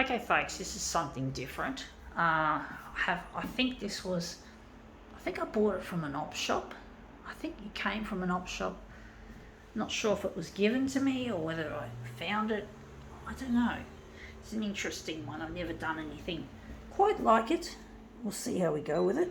Okay, folks, this is something different. I think I bought it from an op shop. I think it came from an op shop. Not sure if it was given to me or whether I found it. I don't know. It's an interesting one. I've never done anything quite like it. We'll see how we go with it.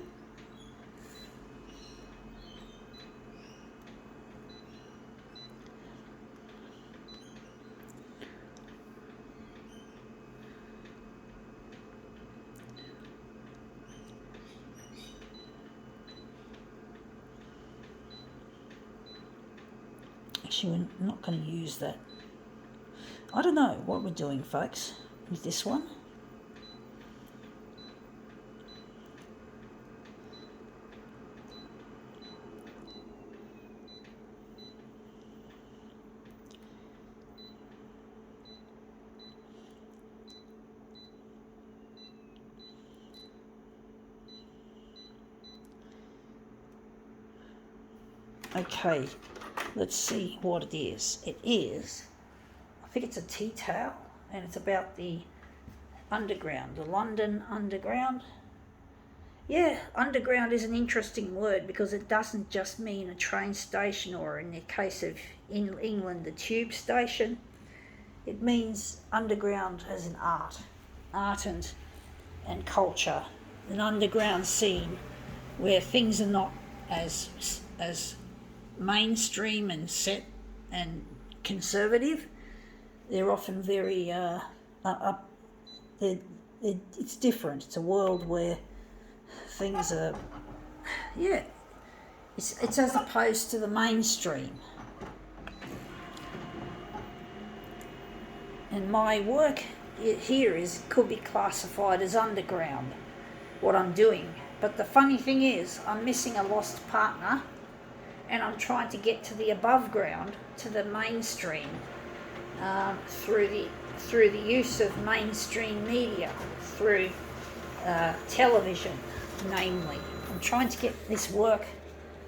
Actually, we're not going to use that. I don't know what we're doing, folks, with this one. Okay, let's see what it is. It is, I think it's a tea towel, and it's about the underground, the London Underground. Yeah, underground is an interesting word because it doesn't just mean a train station, or in the case of in England, the tube station. It means underground as in art and culture, an underground scene where things are not as mainstream and set and conservative. They're often very it's different. It's a world where things are, it's as opposed to the mainstream. And my work here could be classified as underground, what I'm doing. But the funny thing is, I'm missing a lost partner, and I'm trying to get to the above ground, to the mainstream, through the use of mainstream media, through television, namely. I'm trying to get this work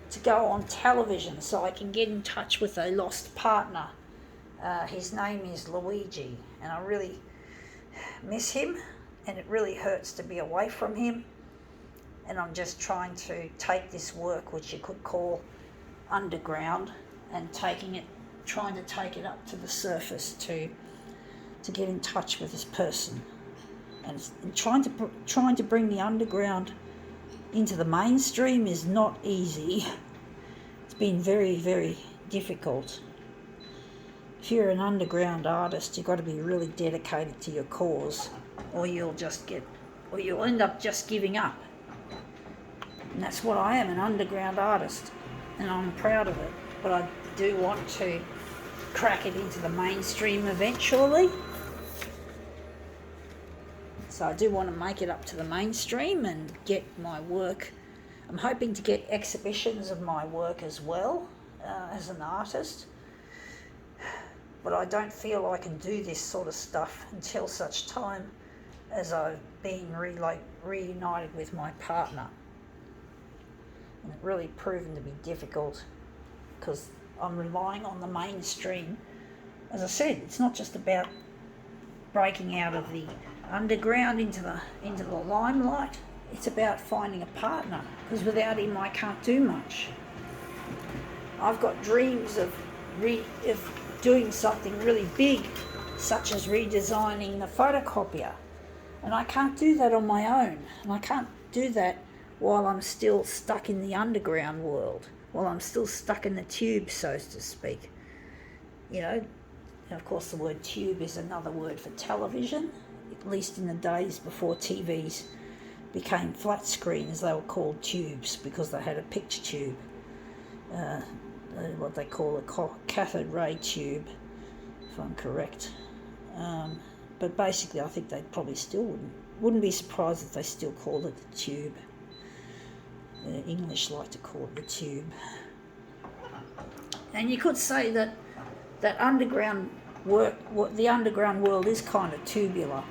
to go on television so I can get in touch with a lost partner. His name is Luigi, and I really miss him, and it really hurts to be away from him. And I'm just trying to take this work, which you could call underground, and trying to take it up to the surface to get in touch with this person, and trying to bring the underground into the mainstream is not easy. It's been very, very difficult. If you're an underground artist, you've got to be really dedicated to your cause, or you'll end up just giving up. And that's what I am, an underground artist, and I'm proud of it. But I do want to crack it into the mainstream eventually. So I do want to make it up to the mainstream and get my work. I'm hoping to get exhibitions of my work as well, as an artist. But I don't feel I can do this sort of stuff until such time as I've been reunited with my partner. And it's really proven to be difficult because I'm relying on the mainstream. As I said, it's not just about breaking out of the underground into the limelight. It's about finding a partner, because without him I can't do much. I've got dreams of doing something really big, such as redesigning the photocopier, and I can't do that on my own, and I can't do that while I'm still stuck in the underground world, while I'm still stuck in the tube, so to speak. And of course the word tube is another word for television, at least in the days before TVs became flat screens. They were called tubes because they had a picture tube, what they call a cathode ray tube, if I'm correct. But basically I think they probably still wouldn't be surprised if they still called it the tube. The English like to call it the tube. And you could say that underground work, the underground world is kind of tubular.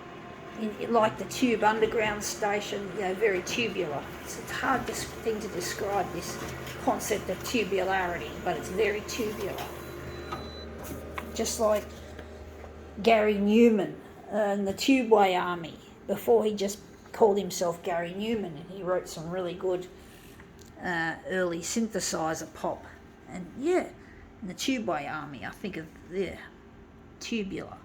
Like the tube underground station, very tubular. It's a hard thing to describe, this concept of tubularity, but it's very tubular. Just like Gary Newman, in the Tubeway Army before he just called himself Gary Newman, and he wrote some really good early synthesizer pop. And yeah, in the Tubeway Army, I think of Tubular.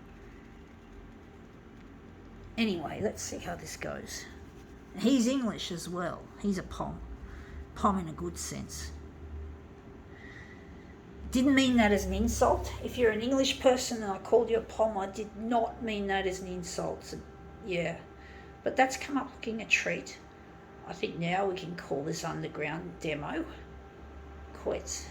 Anyway, let's see how this goes. He's English as well. He's a Pom in a good sense. Didn't mean that as an insult. If you're an English person and I called you a Pom, I did not mean that as an insult. So, yeah, but that's come up looking a treat. I think now we can call this underground demo quits.